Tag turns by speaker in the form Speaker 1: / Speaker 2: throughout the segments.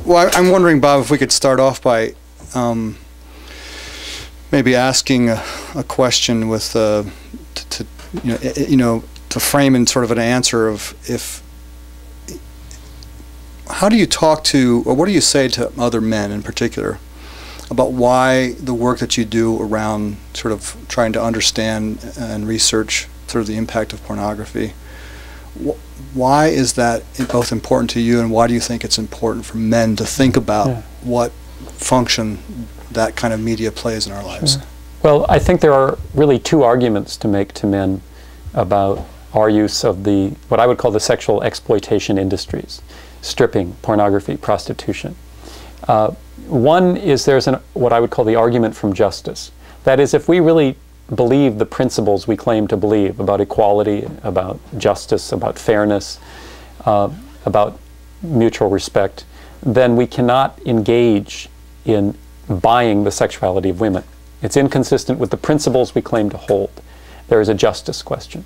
Speaker 1: Well, I'm wondering, Bob, if we could start off by maybe asking a question with to frame in sort of an answer of how do you talk to, or what do you say to other men in particular about why the work that you do around sort of trying to understand and research sort of the impact of pornography? Why is that both important to you, and why do you think it's important for men to think about what function that kind of media plays in our lives?
Speaker 2: Sure. Well, I think there are really two arguments to make to men about our use of what I would call the sexual exploitation industries: stripping, pornography, prostitution. One is there's what I would call the argument from justice. That is, if we really believe the principles we claim to believe about equality, about justice, about fairness, about mutual respect, then we cannot engage in buying the sexuality of women. It's inconsistent with the principles we claim to hold. There is a justice question.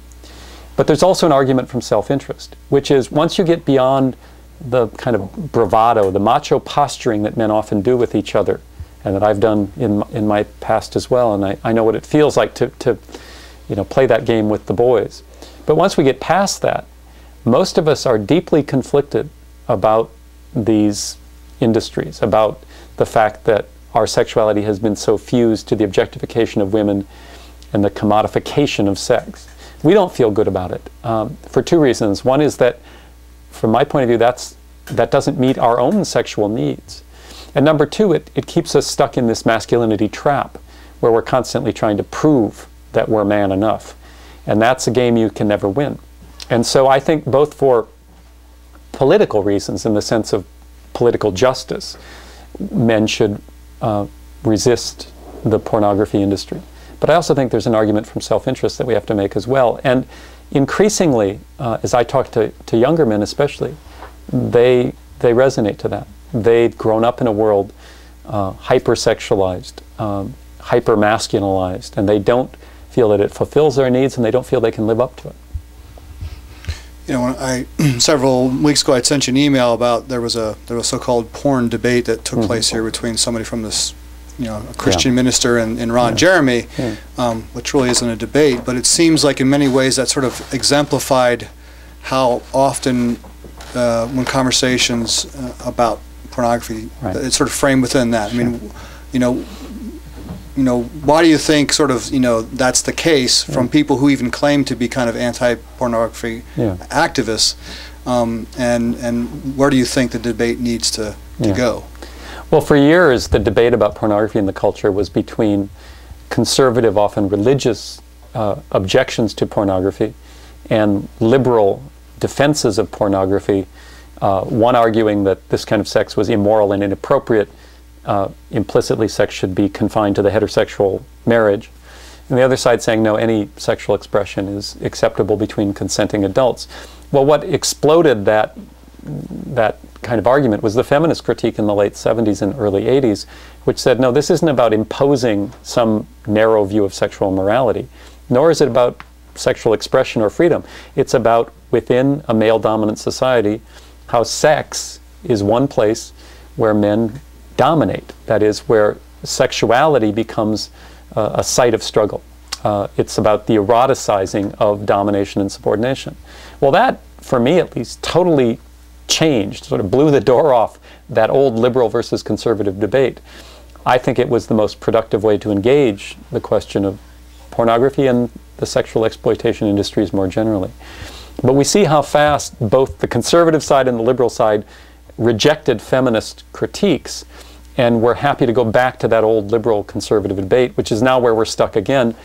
Speaker 2: But there's also an argument from self-interest, which is once you get beyond the kind of bravado, the macho posturing that men often do with each other, and that I've done in my past as well, and I know what it feels like to play that game with the boys. But once we get past that, most of us are deeply conflicted about these industries, about the fact that our sexuality has been so fused to the objectification of women and the commodification of sex. We don't feel good about it for two reasons. One is that, from my point of view, that doesn't meet our own sexual needs. And number two, it keeps us stuck in this masculinity trap where we're constantly trying to prove that we're man enough. And that's a game you can never win. And so I think both for political reasons, in the sense of political justice, men should resist the pornography industry. But I also think there's an argument from self-interest that we have to make as well. And increasingly, as I talk to younger men especially, they resonate to that. They've grown up in a world hyper-sexualized, hyper-masculinized, and they don't feel that it fulfills their needs, and they don't feel they can live up to it.
Speaker 1: You know, several weeks ago, I sent you an email about there was a so-called porn debate that took place here between somebody from this, a Christian minister and Ron Jeremy, which really isn't a debate, but it seems like in many ways that sort of exemplified how often when conversations about pornography, it's sort of framed within that. I mean, why do you think sort of, that's the case from people who even claim to be kind of anti-pornography activists, and where do you think the debate needs to go?
Speaker 2: Well, for years, the debate about pornography in the culture was between conservative, often religious objections to pornography and liberal defenses of pornography, one arguing that this kind of sex was immoral and inappropriate. Implicitly, sex should be confined to the heterosexual marriage. And the other side saying, no, any sexual expression is acceptable between consenting adults. Well, what exploded that kind of argument was the feminist critique in the late 70s and early 80s, which said, no, this isn't about imposing some narrow view of sexual morality, nor is it about sexual expression or freedom. It's about, within a male-dominant society, how sex is one place where men dominate. That is, where sexuality becomes a site of struggle. It's about the eroticizing of domination and subordination. Well, that, for me at least, totally changed, sort of blew the door off that old liberal versus conservative debate. I think it was the most productive way to engage the question of pornography and the sexual exploitation industries more generally. But we see how fast both the conservative side and the liberal side rejected feminist critiques, and we're happy to go back to that old liberal conservative debate, which is now where we're stuck again,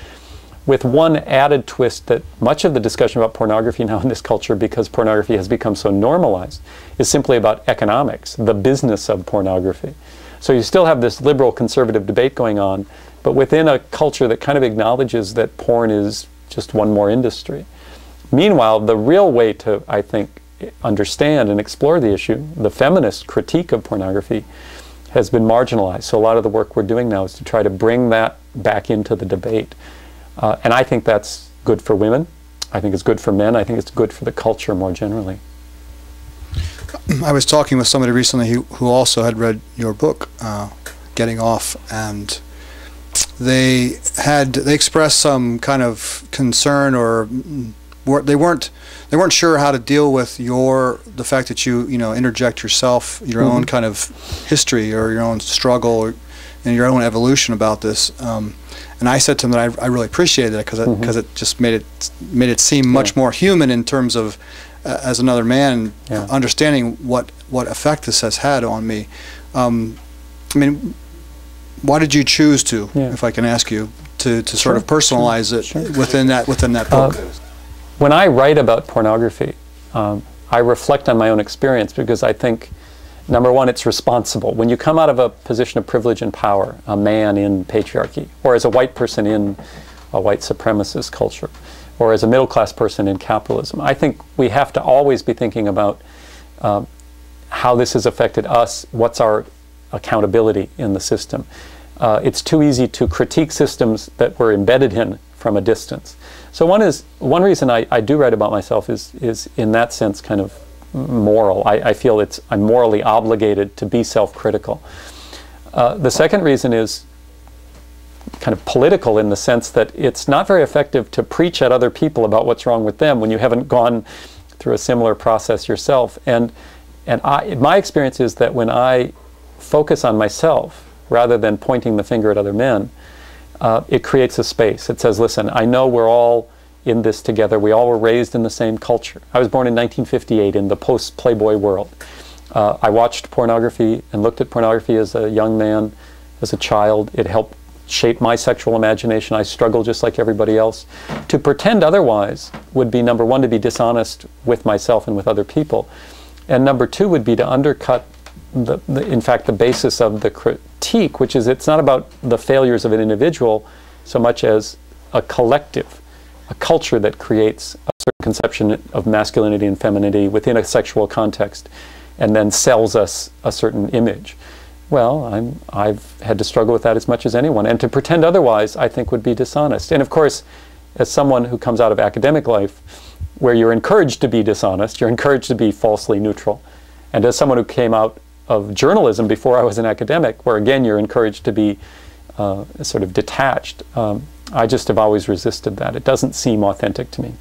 Speaker 2: with one added twist that much of the discussion about pornography now in this culture, because pornography has become so normalized, is simply about economics, the business of pornography. So you still have this liberal conservative debate going on, but within a culture that kind of acknowledges that porn is just one more industry. Meanwhile, the real way to, I think, understand and explore the issue, the feminist critique of pornography, has been marginalized. So a lot of the work we're doing now is to try to bring that back into the debate. And I think that's good for women. I think it's good for men. I think it's good for the culture more generally.
Speaker 1: I was talking with somebody recently who also had read your book, Getting Off, and they expressed some kind of concern, or they weren't sure how to deal with the fact that you interject yourself, your own kind of history or your own struggle and your own evolution about this. And I said to them that I really appreciated it because it just made it seem much more human in terms of as another man understanding what effect this has had on me. I mean, why did you choose to, if I can ask you, to sort of personalize it within that book?
Speaker 2: When I write about pornography, I reflect on my own experience because I think, number one, it's responsible. When you come out of a position of privilege and power, a man in patriarchy, or as a white person in a white supremacist culture, or as a middle-class person in capitalism, I think we have to always be thinking about how this has affected us, what's our accountability in the system. It's too easy to critique systems that we're embedded in from a distance. So one reason I do write about myself is in that sense kind of moral. I feel I'm morally obligated to be self-critical. The second reason is kind of political in the sense that it's not very effective to preach at other people about what's wrong with them when you haven't gone through a similar process yourself. And my experience is that when I focus on myself rather than pointing the finger at other men, it creates a space. It says, listen, I know we're all in this together. We all were raised in the same culture. I was born in 1958 in the post-Playboy world. I watched pornography and looked at pornography as a young man, as a child. It helped shape my sexual imagination. I struggled just like everybody else. To pretend otherwise would be, number one, to be dishonest with myself and with other people. And number two would be to undercut in fact, the basis of the critique, which is it's not about the failures of an individual so much as a collective, a culture that creates a certain conception of masculinity and femininity within a sexual context and then sells us a certain image. Well, I've had to struggle with that as much as anyone, and to pretend otherwise, I think, would be dishonest. And of course, as someone who comes out of academic life, where you're encouraged to be dishonest, you're encouraged to be falsely neutral, and as someone who came out of journalism before I was an academic, where again you're encouraged to be sort of detached, I just have always resisted that. It doesn't seem authentic to me.